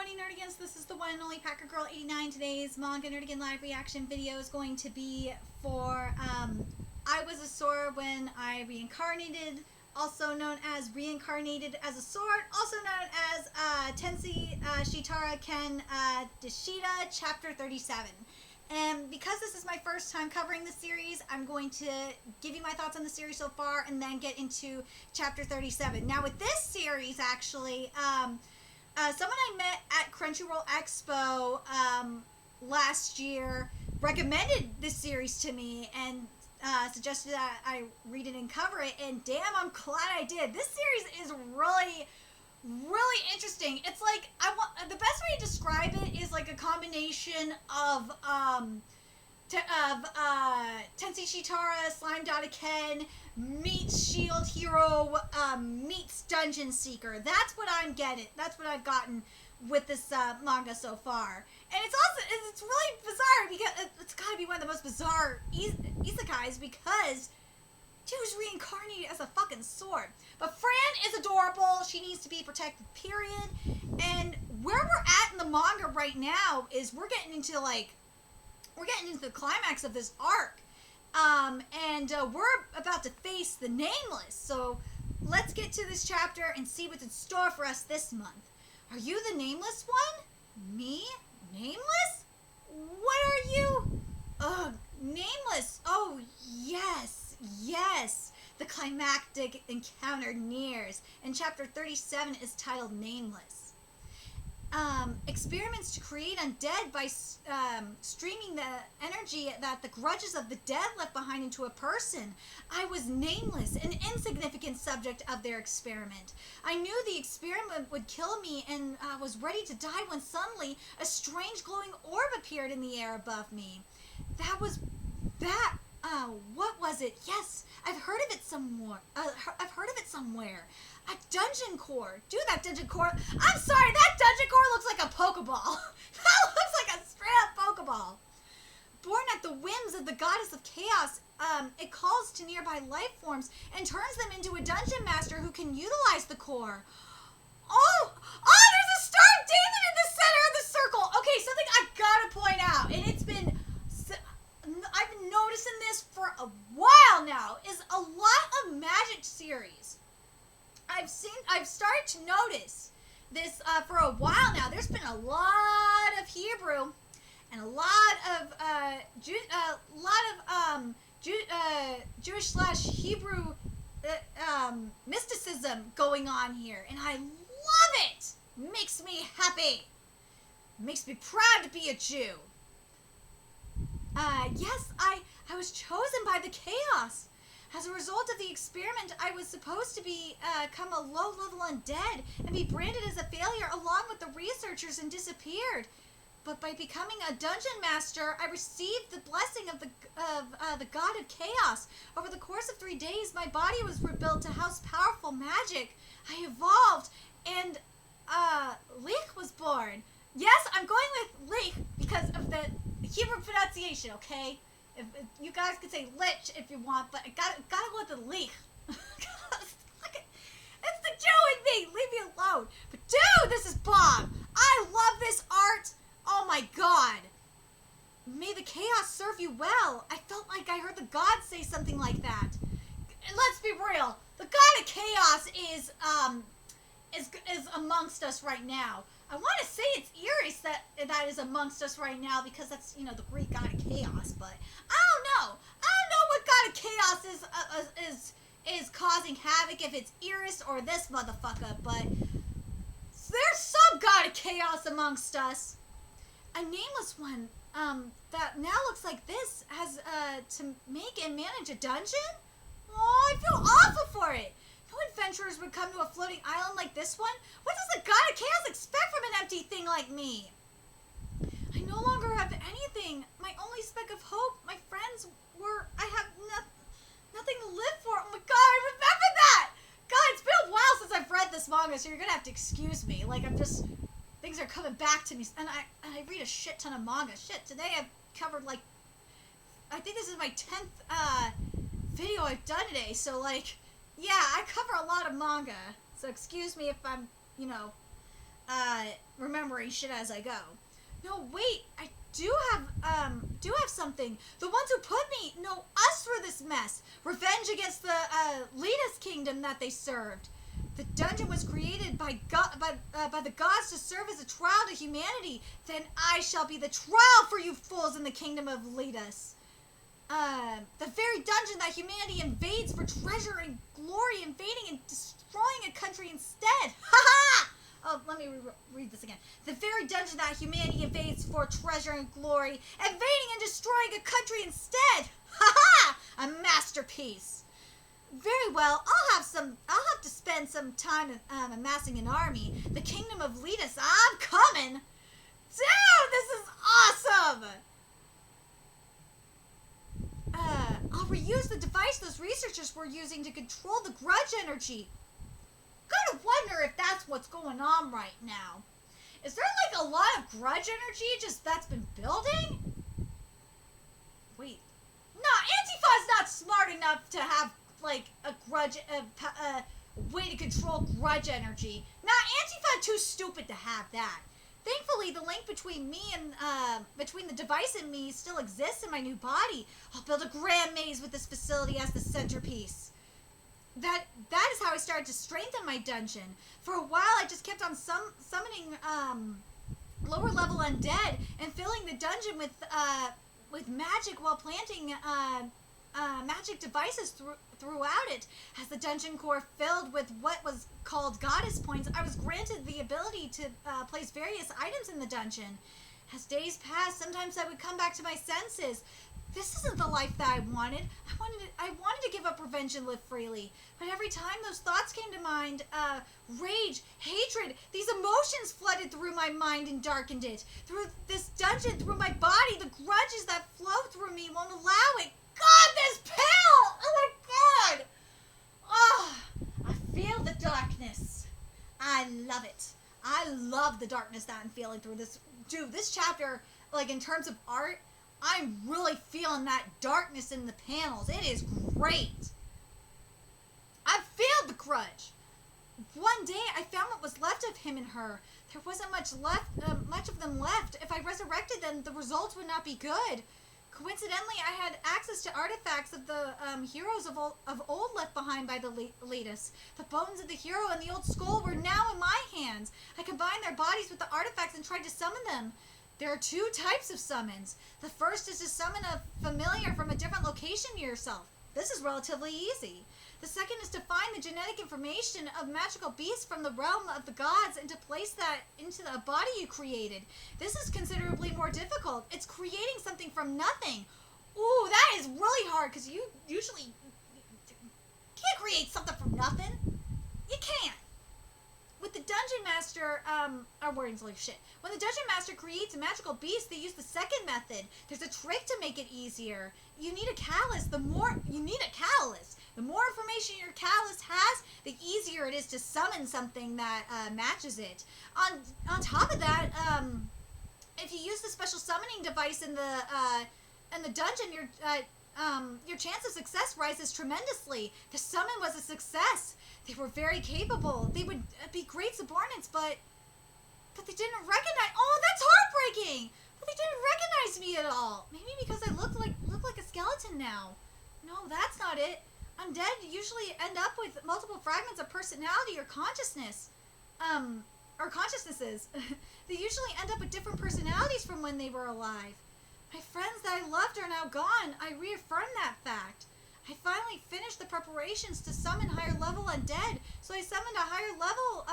everybody, Nerdigans. This is the one and only Packer Girl 89. Today's Manga Nerdigan live reaction video is going to be for I Was a Sword When I Reincarnated, also known as Reincarnated as a Sword, also known as Tensei Shitara Ken Deshita, Chapter 37. And because this is my first time covering the series, I'm going to give you my thoughts on the series so far and then get into Chapter 37. Now with this series, actually, someone I met at Crunchyroll Expo last year recommended this series to me and suggested that I read it and cover it, and damn, I'm glad I did. This series is really interesting. It's like, the best way to describe it is like a combination of Tensei Shitara, Slime Dada Ken meets Shield Hero meets Dungeon Seeker. That's what I'm getting. That's what I've gotten with this manga so far. And it's really bizarre because it's got to be one of the most bizarre isekais because dude's reincarnated as a fucking sword. But Fran is adorable. She needs to be protected, period. And where we're at in the manga right now is we're getting into the climax of this arc. And we're about to face the Nameless. So let's get to this chapter and see what's in store for us this month. Are you the Nameless one? Me? Nameless? What are you? Nameless. Oh, yes. The climactic encounter nears, and chapter 37 is titled Nameless. Experiments to create undead by streaming the energy that the grudges of the dead left behind into a person. I was nameless, an insignificant subject of their experiment. I knew the experiment would kill me and was ready to die when suddenly a strange glowing orb appeared in the air above me. What was it? Yes, I've heard of it somewhere. A dungeon core. Dude, that dungeon core. I'm sorry, that dungeon core looks like a Pokeball. That looks like a straight up Pokeball. Born at the whims of the goddess of chaos, it calls to nearby life forms and turns them into a dungeon master who can utilize the core. Oh, there's a star demon in the center of the circle. Okay, something I gotta point out, and I've been noticing this for a while now, is a lot of magic series. I've started to notice this for a while now. There's been a lot of Hebrew and a lot of Jewish/Hebrew mysticism going on here, and I love it. Makes me happy. Makes me proud to be a Jew. Yes, I was chosen by the chaos. As a result of the experiment, I was supposed to become a low-level undead and be branded as a failure along with the researchers and disappeared. But by becoming a dungeon master, I received the blessing of the god of chaos. Over the course of 3 days, my body was rebuilt to house powerful magic. I evolved, and Lich was born. Yes, I'm going with Lich because of the Hebrew pronunciation, okay? If you guys can say Lich if you want, but I gotta go with the Lich. It's the Jew in me! Leave me alone. But dude, this is bomb! I love this art! Oh my god! May the chaos serve you well. I felt like I heard the gods say something like that. And let's be real, the god of chaos is amongst us right now. I want to say it's Eris that is amongst us right now because that's, the Greek god of chaos, but I don't know what god of chaos is causing havoc, if it's Eris or this motherfucker, but there's some god of chaos amongst us. A nameless one that now looks like this has to make and manage a dungeon? Oh, I feel awful for it. No adventurers would come to a floating island like this one. What does the god of chaos expect from an empty thing like me? I no longer have anything. My only speck of hope, my friends were... I have nothing to live for. Oh my god, I remember that! God, it's been a while since I've read this manga, so you're gonna have to excuse me. Things are coming back to me, and I read a shit ton of manga. Shit, today I've covered, I think this is my 10th video I've done today, so, yeah, I cover a lot of manga, so excuse me if I'm, remembering shit as I go. No, wait, I do have something. The ones who put me, no, us through this mess. Revenge against the Letus kingdom that they served. The dungeon was created by the gods to serve as a trial to humanity. Then I shall be the trial for you fools in the kingdom of Letus. The very dungeon that humanity invades for treasure and glory, invading and destroying a country instead. Ha ha! Oh, let me read this again. The very dungeon that humanity invades for treasure and glory, invading and destroying a country instead. Ha ha! A masterpiece. Very well, I'll have to spend some time amassing an army. The kingdom of Letus, I'm coming. Dude, this is awesome. I'll reuse the device those researchers were using to control the grudge energy. Gotta wonder if that's what's going on right now. Is there like a lot of grudge energy just that's been building? Wait. Nah, Antifa's not smart enough to have like a grudge, way to control grudge energy. Nah, Antifa too stupid to have that. Thankfully, the link between me and, between the device and me still exists in my new body. I'll build a grand maze with this facility as the centerpiece. That is how I started to strengthen my dungeon. For a while, I just kept on summoning, lower level undead and filling the dungeon with magic while planting, magic devices throughout it. As the dungeon core filled with what was called goddess points, I was granted the ability to place various items in the dungeon. As days passed, sometimes I would come back to my senses. This isn't the life that I wanted. I wanted to give up revenge and live freely. But every time those thoughts came to mind, rage, hatred, these emotions flooded through my mind and darkened it. Through this dungeon, through my body, the grudges that flow through me won't allow it. God, this pill! Oh my God! Oh, I feel the darkness. I love it. I love the darkness that I'm feeling through this. Dude, this chapter, like in terms of art, I'm really feeling that darkness in the panels. It is great. I feel the grudge. One day, I found what was left of him and her. There wasn't much of them left. If I resurrected them, the results would not be good. Coincidentally, I had access to artifacts of the heroes of old left behind by the Letus. The bones of the hero and the old skull were now in my hands. I combined their bodies with the artifacts and tried to summon them. There are two types of summons. The first is to summon a familiar from a different location near yourself. This is relatively easy. The second is to find the genetic information of magical beasts from the realm of the gods and to place that into a body you created. This is considerably more difficult. It's creating something from nothing. Ooh, that is really hard because you usually can't create something from nothing. You can't. With the Dungeon Master, our wording's like shit. When the Dungeon Master creates a magical beast, they use the second method. There's a trick to make it easier. You need a catalyst. The more information your catalyst has, the easier it is to summon something that matches it. On top of that, if you use the special summoning device in the dungeon, your chance of success rises tremendously. The summon was a success. They were very capable. They would be great subordinates, but they didn't recognize. Oh, that's heartbreaking. But they didn't recognize me at all. Maybe because I look like a skeleton now. No, that's not it. Undead usually end up with multiple fragments of personality or consciousness. Or consciousnesses. They usually end up with different personalities from when they were alive. My friends that I loved are now gone. I reaffirm that fact. I finally finished the preparations to summon higher level undead, so I summoned a higher level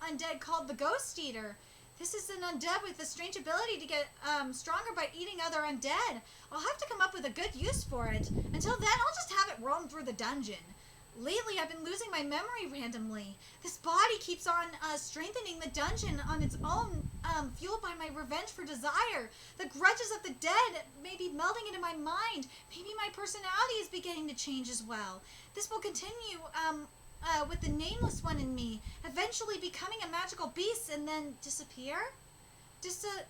undead called the Ghost Eater. This is an undead with a strange ability to get stronger by eating other undead. I'll have to come up with a good use for it. Until then, I'll just have it roam through the dungeon. Lately, I've been losing my memory randomly. This body keeps on strengthening the dungeon on its own, fueled by my revenge for desire. The grudges of the dead may be melding into my mind. Maybe my personality is beginning to change as well. This will continue with the nameless one in me, eventually becoming a magical beast and then disappear? Disappear?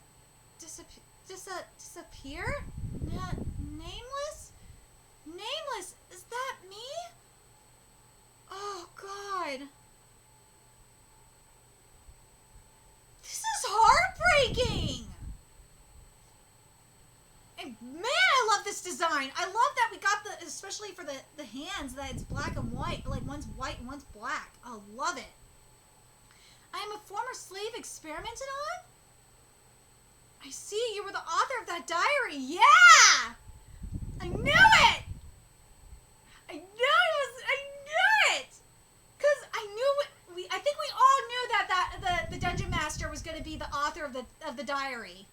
Nameless? Nameless? Is that me? Oh, God. design. I love that we got the, especially for the hands, that it's black and white. Like one's white and one's black. I love it. I am a former slave experimented on? I see, you were the author of that diary. Yeah! I knew it! I knew it! Because I think we all knew that the Dungeon Master was going to be the author of the diary.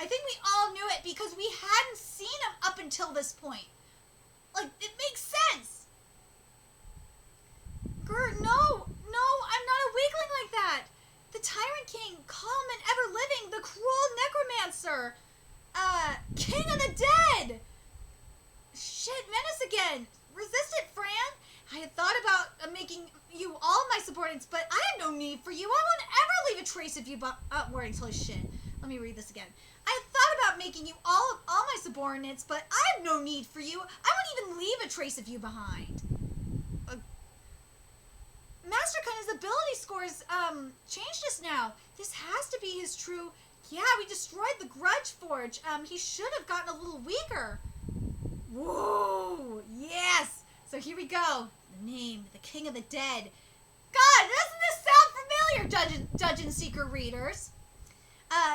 I think we all knew it because we hadn't seen him up until this point. Like, it makes sense. Grr, no, I'm not a weakling like that. The Tyrant King, calm and ever-living, the cruel necromancer, King of the Dead. Shit, menace again. Resist it, Fran. I had thought about making you all my subordinates, but I have no need for you. I won't ever leave a trace of you. Wording's holy shit. Let me read this again. I had thought about making you all my subordinates, but I have no need for you. I won't even leave a trace of you behind. Master Kun's ability scores changed just now. This has to be his true. Yeah, we destroyed the Grudge Forge. He should have gotten a little weaker. Whoa, yes. So here we go. The name, the King of the Dead. God, doesn't this sound familiar, Dungeon Seeker readers?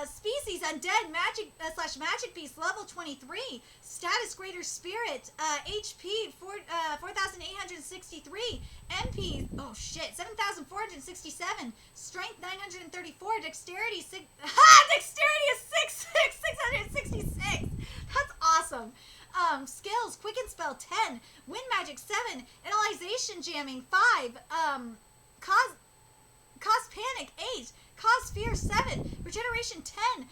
Species, undead, magic / magic beast, level 23. Status, greater spirit. HP, 4,863. MP, oh shit, 7,467. Strength, 934. Dexterity, dexterity is 666. That's awesome. Skills, quicken spell, 10. Wind magic, 7. Analyzation jamming, 5. Cause panic, 8. Cause fear, 7. Regeneration, 10.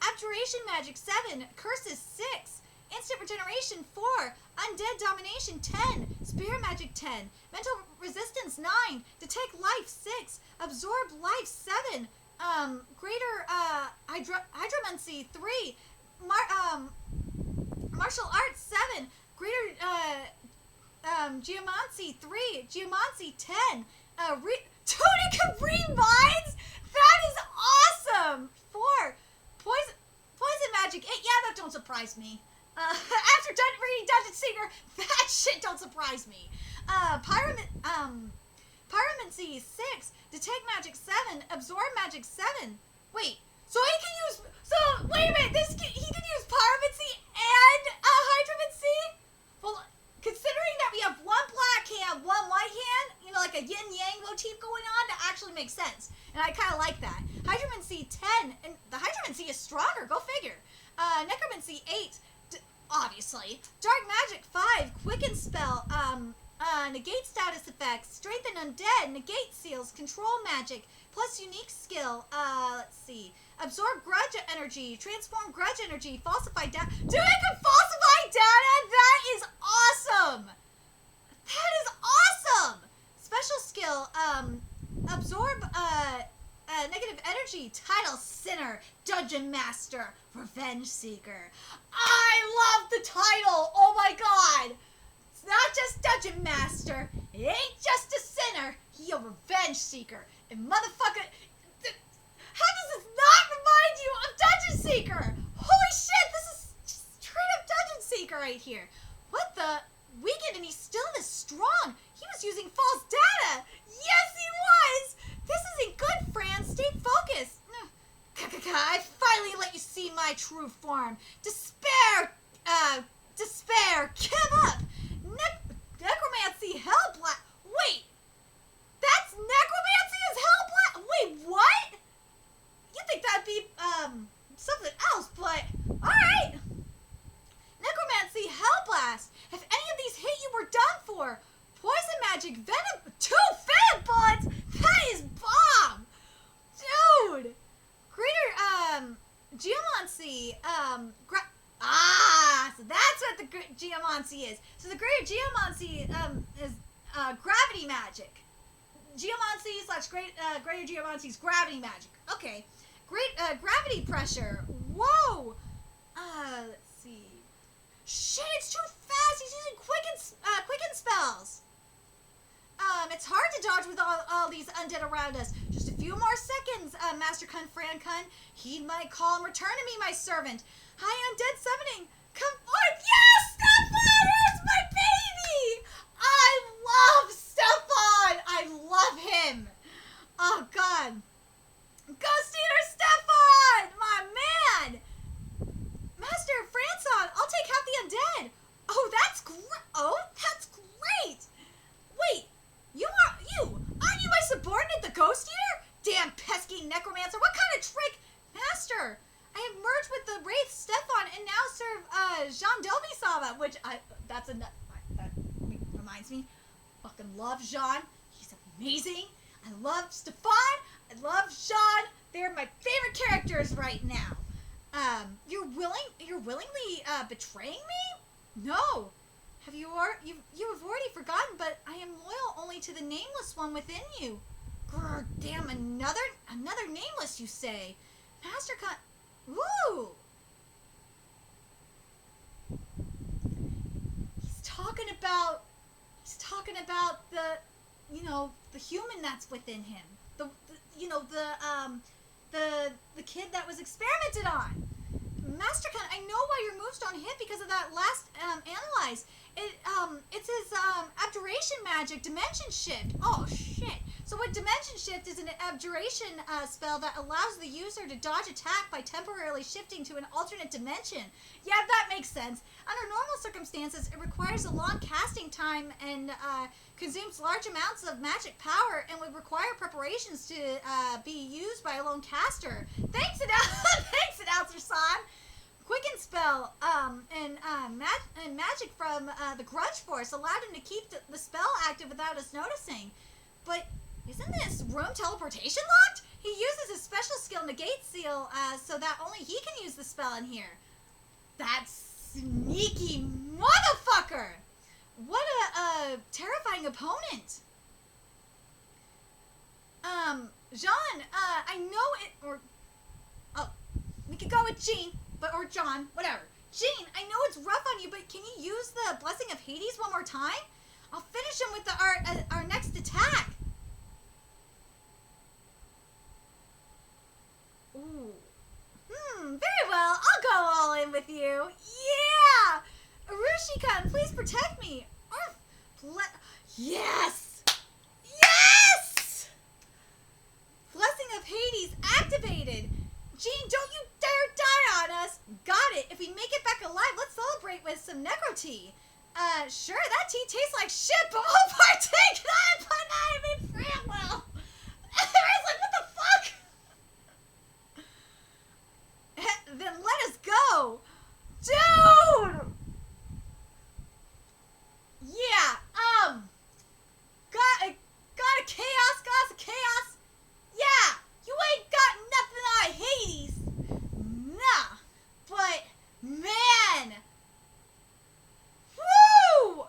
Abjuration magic, 7. Curses, 6. Instant regeneration, 4. Undead domination, 10. Spirit magic, 10. Mental resistance, 9. Detect life, 6. Absorb life, 7. Greater hydromancy, 3. Martial arts, 7. Greater geomancy, 3. Geomancy, 10. Tunic of Revines? That is awesome! 4. Poison magic, 8. Yeah, that don't surprise me. After reading Dungeon Seeker, that shit don't surprise me. Pyromancy, 6. Detect magic, 7. Absorb magic, 7. Wait, so he can use... So, wait a minute, he can use pyromancy and hydromancy? Well, considering that we have one black hand, one white hand, you know, like a yin-yang motif going on, that actually makes sense. And I kind of like that. Hydromancy, 10. And the hydromancy is stronger, go figure. Necromancy, 8. Obviously. Dark magic, 5. Quicken spell, negate status effects, strengthen undead, negate seals, control magic, plus unique skill, let's see. Absorb grudge energy, transform grudge energy, falsify data. Dude, I can falsify data? That is awesome! That is awesome! Special skill, absorb, negative energy, title, Sinner, Dungeon Master, Revenge Seeker. I love the title! Oh my god! It's not just Dungeon Master, it ain't just a sinner, he a Revenge Seeker. And motherfucker, how does this not remind you of Dungeon Seeker? Holy shit, this is straight up Dungeon Seeker right here. What the? Weakened and he's still this strong. He was using false data. Yes, he was. This isn't good, Fran. Stay focused. I finally let you see my true form. Despair. Give up. Necromancy, Hellblast. Wait. That's necromancy is Hellblast? Wait, what? You'd think that'd be, something else, but, alright. Necromancy, Hellblast. If any of these hit you, we're done for. Poison magic, venom, 2 venom bullets? That is bomb. Dude. Greater, geomancy, so that's what the geomancy is. So the greater geomancy, is, gravity magic. Geomancy / greater geomancy's gravity magic. Okay. Great gravity pressure. Whoa. Let's see. Shit, it's too fast. He's using quicken spells. It's hard to dodge with all these undead around us. Just a few more seconds, Master Kun, Fran Kun. He might call and return to me, my servant. High undead summoning. Come on. Yes, Stefan is my baby. I love Stefan. I love him. Oh, God. Ghost Eater Stefan, my man. Master Franson, I'll take half the undead. Oh, that's great. Oh, that's great. Wait, aren't you my subordinate, the Ghost Eater? Damn pesky necromancer, what kind of trick? Master, I have merged with the Wraith Stefan and now serve Jean Delby-sama, that reminds me. Fucking love Jean. He's amazing. I love Stefan. I love Jean. They're my favorite characters right now. You're willingly betraying me? No. You have already forgotten, but I am loyal only to the nameless one within you. Grr, damn, another nameless, you say? Master Ooh. He's talking about the human that's within him. The kid that was experimented on. Master Khan, I know why your moves don't hit because of that last analyze. It's his abjuration magic, dimension shift. Oh shit! So what dimension shift is an abjuration spell that allows the user to dodge attack by temporarily shifting to an alternate dimension. Yeah, that makes sense. Under normal circumstances, it requires a long casting time and consumes large amounts of magic power and would require preparations to be used by a lone caster. Thanks, Announcer San. Quicken spell and magic from the Grudge Force allowed him to keep the spell active without us noticing. But isn't this room teleportation locked? He uses his special skill Negate Seal so that only he can use the spell in here. That sneaky motherfucker! What a terrifying opponent. Jean, I know it, we could go with Jean. Or John, whatever. Jean, I know it's rough on you, but can you use the Blessing of Hades one more time? I'll finish him with our next attack. Ooh. Very well. I'll go all in with you. Yeah! Arushi-kun, please protect me. Yes! Yes! Blessing of Hades activated. Jean, don't you dare die on us! Got it! If we make it back alive, let's celebrate with some necro tea. Sure, that tea tastes like shit, but we'll partake that, but I mean, Framwell. Everyone's like, what the fuck? Then let us go! Dude! Yeah, got a chaos? Yeah! You ain't got nothing on Hades. Nah. But, man. Woo!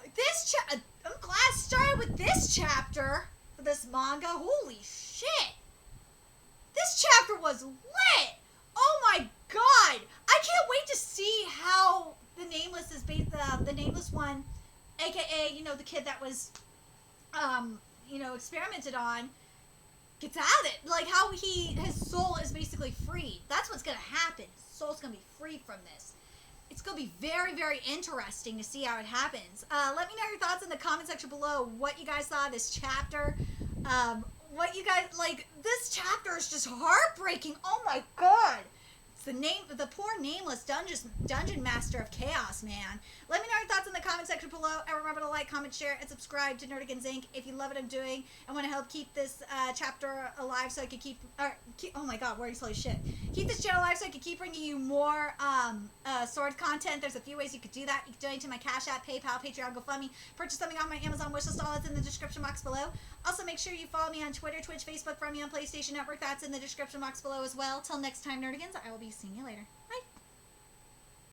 I'm glad I started with this chapter for this manga. Holy shit. This chapter was lit. Oh my god. I can't wait to see how the Nameless is based, the Nameless one, aka, the kid that was, experimented on, gets out of it. Like how his soul is basically freed. That's what's gonna happen. His soul's gonna be freed from this. It's gonna be very, very interesting to see how it happens. Let me know your thoughts in the comment section below. What you guys thought of this chapter. What you guys like. This chapter is just heartbreaking. Oh my god. It's the poor nameless dungeon master of chaos, man. Let me know your thoughts in the comment section below. And remember to like, comment, share, and subscribe to Nerdigans Inc. if you love what I'm doing and want to help keep this chapter alive so I can keep oh my god, words holy shit. Keep this channel alive so I can keep bringing you more sword content. There's a few ways you could do that. You can donate to my Cash App, PayPal, Patreon, GoFundMe, purchase something on my Amazon wishlist. All that's in the description box below. Also, make sure you follow me on Twitter, Twitch, Facebook, friend me on PlayStation Network. That's in the description box below as well. Till next time, Nerdigans, I will be seeing you later. Bye.